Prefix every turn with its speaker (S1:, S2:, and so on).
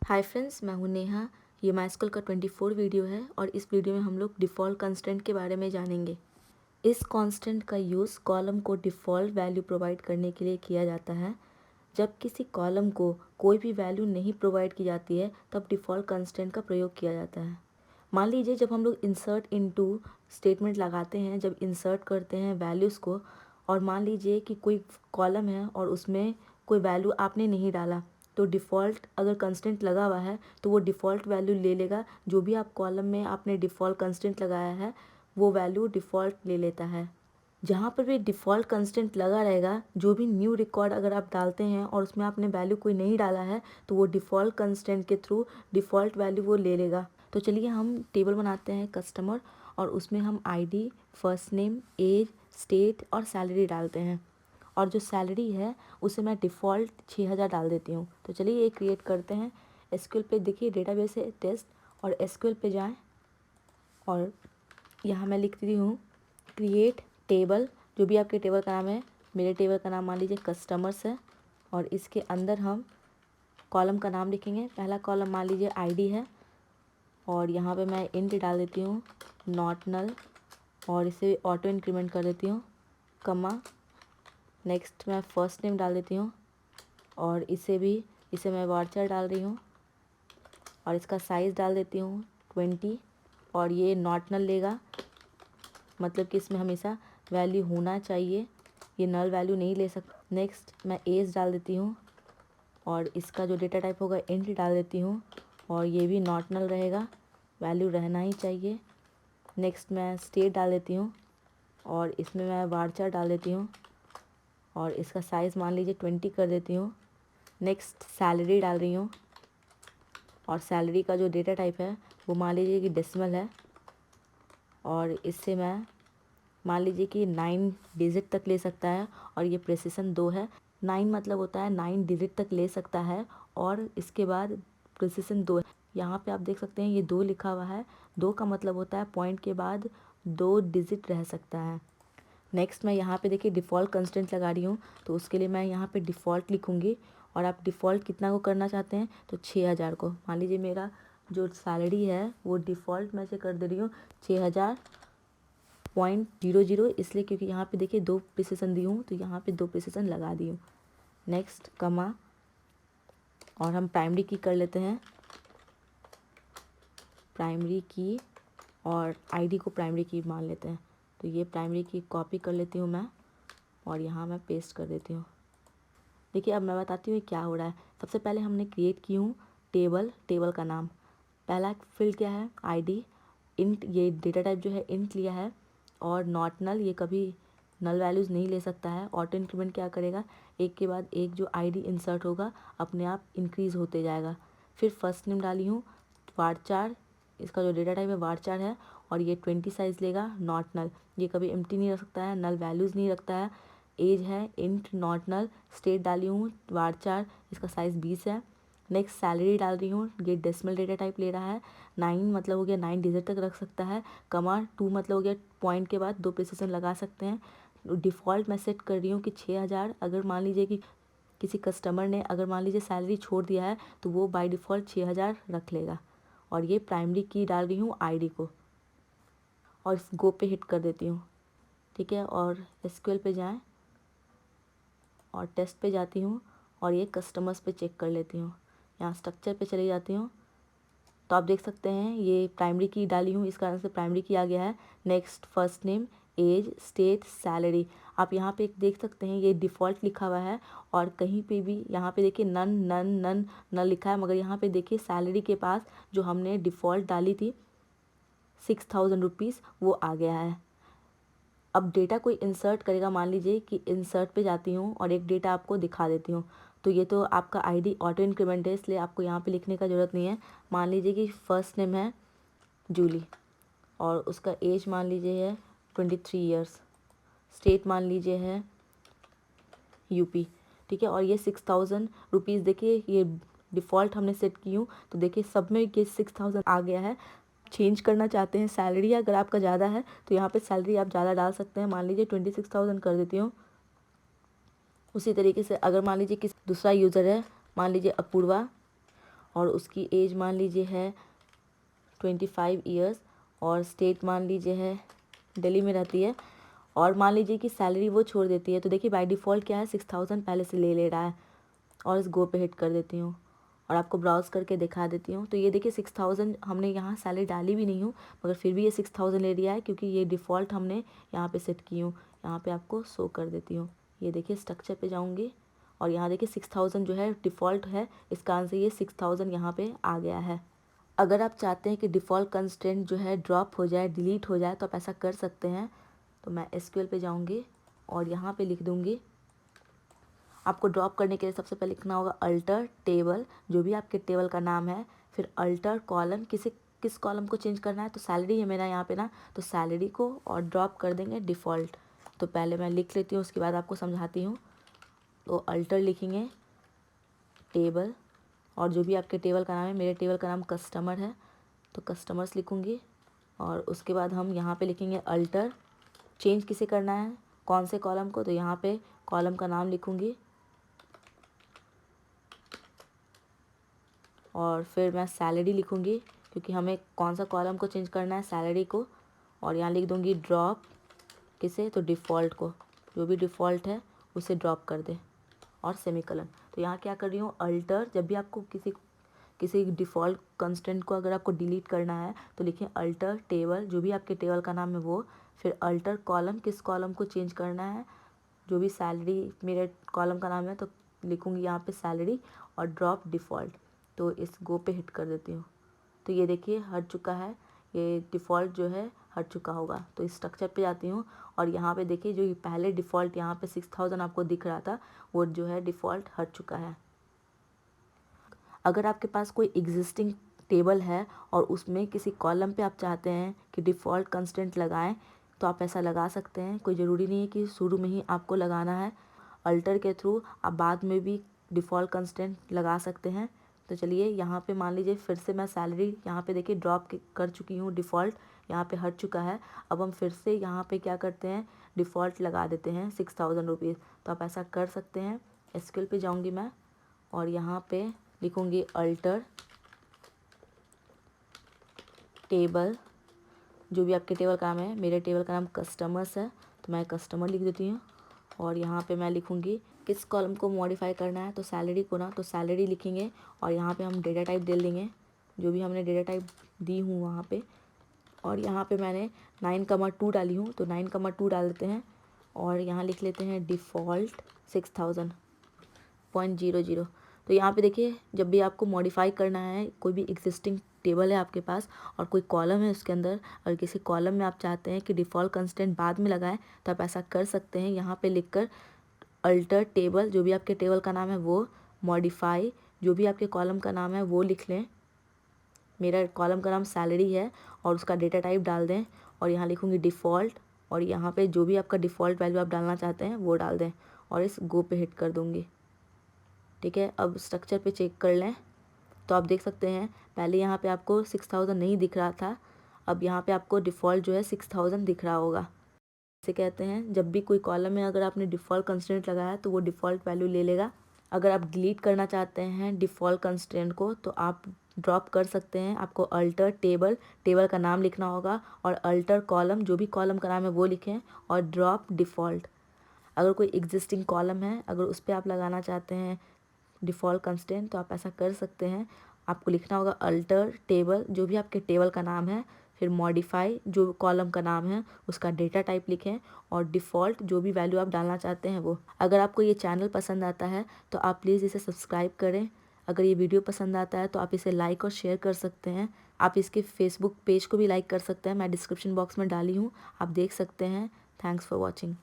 S1: Hi friends, मैं हूं नेहा। ये माई स्कूल का 24 वीडियो है और इस वीडियो में हम लोग डिफ़ॉल्ट कांस्टेंट के बारे में जानेंगे। इस कांस्टेंट का यूज़ कॉलम को डिफ़ॉल्ट वैल्यू प्रोवाइड करने के लिए किया जाता है। जब किसी कॉलम को कोई भी वैल्यू नहीं प्रोवाइड की जाती है तब डिफ़ॉल्ट कांस्टेंट का प्रयोग किया जाता है। मान लीजिए जब हम लोग इंसर्ट इनटू स्टेटमेंट लगाते हैं, जब इंसर्ट करते हैं वैल्यूज़ को, और मान लीजिए कि कोई कॉलम है और उसमें कोई वैल्यू आपने नहीं डाला, तो डिफ़ॉल्ट अगर कंस्टेंट लगा हुआ है तो वो डिफ़ॉल्ट वैल्यू ले लेगा। जो भी आप कॉलम में आपने डिफ़ॉल्ट कंस्टेंट लगाया है वो वैल्यू डिफ़ॉल्ट ले लेता है। जहाँ पर भी डिफ़ॉल्ट कंस्टेंट लगा रहेगा, जो भी न्यू रिकॉर्ड अगर आप डालते हैं और उसमें आपने वैल्यू कोई नहीं डाला है तो वो डिफ़ॉल्ट कंस्टेंट के थ्रू डिफ़ॉल्ट वैल्यू वो ले लेगा। तो चलिए हम टेबल बनाते हैं कस्टमर, और उसमें हम ID, first name, age, state और सैलरी डालते हैं। और जो सैलरी है उसे मैं डिफ़ॉल्ट 6000 डाल देती हूँ। तो चलिए ये क्रिएट करते हैं। एसक्यूएल पे देखिए, डेटाबेस है टेस्ट, और एसक्यूएल पे जाएं और यहाँ मैं लिखती हूँ क्रिएट टेबल। जो भी आपके टेबल का नाम है, मेरे टेबल का नाम मान लीजिए कस्टमर्स है, और इसके अंदर हम कॉलम का नाम लिखेंगे। पहला कॉलम मान लीजिए आईडी है, और यहाँ पे मैं इंट डाल देती हूँ नॉट नल, और इसे ऑटो इंक्रीमेंट कर देती हूँ, कमा। नेक्स्ट मैं फ़र्स्ट नेम डाल देती हूँ, और इसे मैं वार्चर डाल रही हूँ, और इसका साइज़ डाल देती हूँ 20, और ये नॉट नल लेगा, मतलब कि इसमें हमेशा वैल्यू होना चाहिए, ये नल वैल्यू नहीं ले सकता। नेक्स्ट मैं एज डाल देती हूँ, और इसका जो डेटा टाइप होगा इंट डाल देती हूँ, और ये भी नॉट नल रहेगा, वैल्यू रहना ही चाहिए। नेक्स्ट मैं स्टेट डाल देती हूँ, और इसमें मैं वार्चर डाल देती हूँ, और इसका साइज़ मान लीजिए 20 कर देती हूँ। नेक्स्ट सैलरी डाल रही हूँ, और सैलरी का जो डेटा टाइप है वो मान लीजिए कि डेसिमल है, और इससे मैं मान लीजिए कि 9 डिजिट तक ले सकता है, और ये प्रिसिशन 2 है। 9 मतलब होता है 9 डिजिट तक ले सकता है, और इसके बाद प्रिसिशन 2 है। यहाँ पे आप देख सकते हैं ये 2 लिखा हुआ है। 2 का मतलब होता है पॉइंट के बाद 2 डिजिट रह सकता है। नेक्स्ट मैं यहाँ पे देखिए डिफ़ॉल्ट कंस्टेंट लगा रही हूँ, तो उसके लिए मैं यहाँ पे डिफ़ॉल्ट लिखूँगी। और आप डिफ़ॉल्ट कितना को करना चाहते हैं, तो 6000 को। मान लीजिए मेरा जो सैलरी है वो डिफ़ॉल्ट मैं से कर दे रही हूँ 6000.00, इसलिए क्योंकि यहाँ पे देखिए 2 प्रिसिशन दी हूँ, तो यहाँ पे 2 प्रिसिशन लगा दी हूँ। नेक्स्ट कमा, और हम प्राइमरी की कर लेते हैं, प्राइमरी की, और आईडी को प्राइमरी की मान लेते हैं। तो ये प्राइमरी की कॉपी कर लेती हूँ मैं, और यहाँ मैं पेस्ट कर देती हूँ। देखिए अब मैं बताती हूँ क्या हो रहा है। सबसे पहले हमने क्रिएट की हूँ टेबल का नाम। पहला फील्ड क्या है, आईडी। इंट, ये डेटा टाइप जो है इंट लिया है, और नॉट नल, ये कभी नल वैल्यूज़ नहीं ले सकता है। ऑटो इंक्रीमेंट क्या करेगा, एक के बाद एक जो आईडी इंसर्ट होगा अपने आप इंक्रीज़ होते जाएगा। फिर फर्स्ट नेम डाली हूँ वारचार, इसका जो डेटा टाइप है वारचार है, और ये 20 साइज़ लेगा, नॉट नल, ये कभी एम्प्टी नहीं रख सकता है, नल वैल्यूज़ नहीं रखता है। एज है इंट नॉट नल, स्टेट डाली हूँ वारचार, इसका साइज़ 20 है। नेक्स्ट सैलरी डाल रही हूँ, ये डेसिमल डेटा टाइप ले रहा है। 9 मतलब हो गया 9 डिजिट तक रख सकता है, कमा 2 मतलब हो गया पॉइंट के बाद 2 प्रिसिशन लगा सकते हैं। डिफ़ॉल्ट मैं सेट कर रही हूँ कि 6000। अगर मान लीजिए कि किसी कस्टमर ने अगर मान लीजिए सैलरी छोड़ दिया है तो वो बाय डिफ़ॉल्ट 6000 रख लेगा। और ये प्राइमरी की डाल रही हूँ आईडी को, और इस गो पे हिट कर देती हूँ। ठीक है, और एसक्यूएल पे जाएं और टेस्ट पे जाती हूँ, और ये कस्टमर्स पे चेक कर लेती हूँ। यहाँ स्ट्रक्चर पे चली जाती हूँ, तो आप देख सकते हैं ये प्राइमरी की डाली हूँ, इस कारण से प्राइमरी की आ गया है। Next first name, age, state, salary. आप यहाँ पे देख सकते हैं ये डिफ़ॉल्ट लिखा हुआ है, और कहीं पे भी यहाँ पे देखिए नन नन नन नन लिखा है, मगर यहाँ पे देखिए सैलरी के पास जो हमने डिफ़ॉल्ट डाली थी 6000 रुपीज़ वो आ गया है। अब डेटा कोई इंसर्ट करेगा, मान लीजिए कि इंसर्ट पे जाती हूँ और एक डेटा आपको दिखा देती हूँ। तो ये तो आपका आईडी ऑटो इंक्रीमेंट है, इसलिए आपको यहाँ पे लिखने का ज़रूरत नहीं है। मान लीजिए कि फ़र्स्ट नेम है जूली, और उसका एज मान लीजिए है 23 ईयर्स, स्टेट मान लीजिए है यूपी। ठीक है, और ये 6000 रुपीज़ देखिए ये डिफ़ॉल्ट हमने सेट की हूँ, तो देखिए सब में ये 6000 आ गया है। चेंज करना चाहते हैं सैलरी, अगर आपका ज़्यादा है तो यहाँ पे सैलरी आप ज़्यादा डाल सकते हैं। मान लीजिए 26000 कर देती हूँ। उसी तरीके से अगर मान लीजिए किसी दूसरा यूज़र है, मान लीजिए अपूर्वा, और उसकी एज मान लीजिए है 25 ईयर्स और स्टेट मान लीजिए है दिल्ली में रहती है, और मान लीजिए कि सैलरी वो छोड़ देती है, तो देखिए बाय डिफ़ॉल्ट क्या है 6000 पहले से ले रहा है। और इस गो पे हिट कर देती हूँ और आपको ब्राउज़ करके दिखा देती हूँ। तो ये देखिए 6000 हमने यहाँ सैलरी डाली भी नहीं हूँ, मगर फिर भी ये 6000 ले लिया है क्योंकि ये डिफ़ॉल्ट हमने यहाँ पे सेट की हूँ। यहाँ पे आपको शो कर देती हूँ। ये देखिए स्ट्रक्चर पे जाऊँगी और यहाँ देखिए 6000 जो है डिफ़ॉल्ट है, इस कारण से ये 6000 यहाँ पे आ गया है। अगर आप चाहते हैं कि डिफ़ॉल्ट कंस्ट्रेंट जो है ड्रॉप हो जाए, डिलीट हो जाए, तो आप ऐसा कर सकते हैं। तो मैं एसक्यूएल पे जाऊँगी और यहाँ पे लिख दूँगी, आपको ड्रॉप करने के लिए सबसे पहले लिखना होगा अल्टर टेबल, जो भी आपके टेबल का नाम है, फिर अल्टर कॉलम, किस कॉलम को चेंज करना है, तो सैलरी है मेरा यहाँ पे ना, तो सैलरी को, और ड्रॉप कर देंगे डिफ़ॉल्ट। तो पहले मैं लिख लेती हूँ, उसके बाद आपको समझाती हूँ। तो अल्टर लिखेंगे टेबल, और जो भी आपके टेबल का नाम है, मेरे टेबल का नाम कस्टमर है तो कस्टमर्स लिखूँगी। और उसके बाद हम यहाँ पे लिखेंगे अल्टर, चेंज किसे करना है, कौन से कॉलम को, तो यहाँ पे कॉलम का नाम लिखूँगी और फिर मैं सैलरी लिखूँगी क्योंकि हमें कौन सा कॉलम को चेंज करना है, सैलरी को। और यहाँ लिख दूँगी ड्रॉप किसे, तो डिफ़ॉल्ट को, जो भी डिफ़ॉल्ट है उसे ड्रॉप कर दे और सेमीकोलन। तो यहाँ क्या कर रही हूँ, अल्टर, जब भी आपको किसी डिफ़ॉल्ट कंस्टेंट को अगर आपको डिलीट करना है तो लिखें अल्टर टेबल, जो भी आपके टेबल का नाम है वो, फिर अल्टर कॉलम, किस कॉलम को चेंज करना है, जो भी सैलरी मेरे कॉलम का नाम है तो लिखूँगी यहाँ पे सैलरी, और ड्रॉप डिफ़ॉल्ट। तो इस गो पे हिट कर देती हूँ। तो ये देखिए हट चुका है, ये डिफ़ॉल्ट जो है हट चुका होगा। तो इस स्ट्रक्चर पे जाती हूँ और यहाँ पे देखिए जो ये पहले डिफ़ॉल्ट यहाँ पे 6000 आपको दिख रहा था, वो जो है डिफ़ॉल्ट हट चुका है। अगर आपके पास कोई एग्जिस्टिंग टेबल है और उसमें किसी कॉलम पे आप चाहते हैं कि डिफ़ॉल्ट कंस्टेंट लगाएं, तो आप ऐसा लगा सकते हैं। कोई ज़रूरी नहीं है कि शुरू में ही आपको लगाना है। अल्टर के थ्रू आप बाद में भी डिफ़ॉल्ट कंस्टेंट लगा सकते हैं। तो चलिए यहाँ पे मान लीजिए फिर से मैं सैलरी यहाँ पे देखिए ड्रॉप कर चुकी हूँ, डिफ़ॉल्ट यहाँ पे हट चुका है। अब हम फिर से यहाँ पे क्या करते हैं, डिफ़ॉल्ट लगा देते हैं 6000 रुपीज़। तो आप ऐसा कर सकते हैं। एसक्यूएल पे जाऊँगी मैं और यहाँ पे लिखूँगी अल्टर टेबल, जो भी आपके टेबल का नाम है, मेरे टेबल का नाम कस्टमर्स है तो मैं कस्टमर लिख देती हूँ। और यहाँ पे मैं लिखूँगी किस कॉलम को मॉडिफाई करना है, तो सैलरी को ना, तो सैलरी लिखेंगे और यहाँ पे हम डेटा टाइप दे देंगे, जो भी हमने डेटा टाइप दी हूँ वहाँ पे। और यहाँ पे मैंने 9,2 डाली हूँ तो 9,2 डाल देते हैं और यहाँ लिख लेते हैं डिफ़ॉल्ट 6000.00। तो यहाँ पे देखिए जब भी आपको मॉडिफाई करना है, कोई भी एग्जिस्टिंग टेबल है आपके पास और कोई कॉलम है उसके अंदर, और किसी कॉलम में आप चाहते हैं कि डिफ़ॉल्ट कंस्टेंट बाद में लगाएं, तो आप ऐसा कर सकते हैं। यहाँ पे लिखकर अल्टर टेबल, जो भी आपके टेबल का नाम है वो, मॉडिफाई, जो भी आपके कॉलम का नाम है वो लिख लें। मेरा कॉलम का नाम सैलरी है और उसका डेटा टाइप डाल दें और यहाँ लिखूँगी डिफ़ॉल्ट, और यहाँ पे जो भी आपका डिफ़ॉल्ट वैल्यू आप डालना चाहते हैं वो डाल दें और इस गो पे हिट कर दूँगी। ठीक है, अब स्ट्रक्चर पे चेक कर लें तो आप देख सकते हैं पहले यहाँ पे आपको 6000 नहीं दिख रहा था, अब यहाँ पे आपको डिफ़ॉल्ट जो है 6000 दिख रहा होगा। इसे कहते हैं जब भी कोई कॉलम में अगर आपने डिफ़ॉल्ट कंस्ट्रेंट लगाया तो वो डिफ़ॉल्ट वैल्यू ले लेगा। अगर आप डिलीट करना चाहते हैं डिफ़ॉल्ट कंस्ट्रेंट को तो आप ड्रॉप कर सकते हैं। आपको अल्टर टेबल का नाम लिखना होगा और अल्टर कॉलम, जो भी कॉलम का नाम है वो लिखें और ड्रॉप डिफ़ॉल्ट। अगर कोई एग्जिस्टिंग कॉलम है, अगर उस पर आप लगाना चाहते हैं डिफ़ॉल्ट कंस्टेंट तो आप ऐसा कर सकते हैं। आपको लिखना होगा अल्टर टेबल, जो भी आपके टेबल का नाम है, फिर मॉडिफाई, जो कॉलम का नाम है उसका डेटा टाइप लिखें और डिफ़ॉल्ट, जो भी वैल्यू आप डालना चाहते हैं वो। अगर आपको ये चैनल पसंद आता है तो आप प्लीज़ इसे सब्सक्राइब करें। अगर ये वीडियो पसंद आता है तो आप इसे लाइक और शेयर कर सकते हैं। आप इसके फेसबुक पेज को भी लाइक कर सकते हैं, मैं डिस्क्रिप्शन बॉक्स में डाली हूँ, आप देख सकते हैं। Thanks for watching.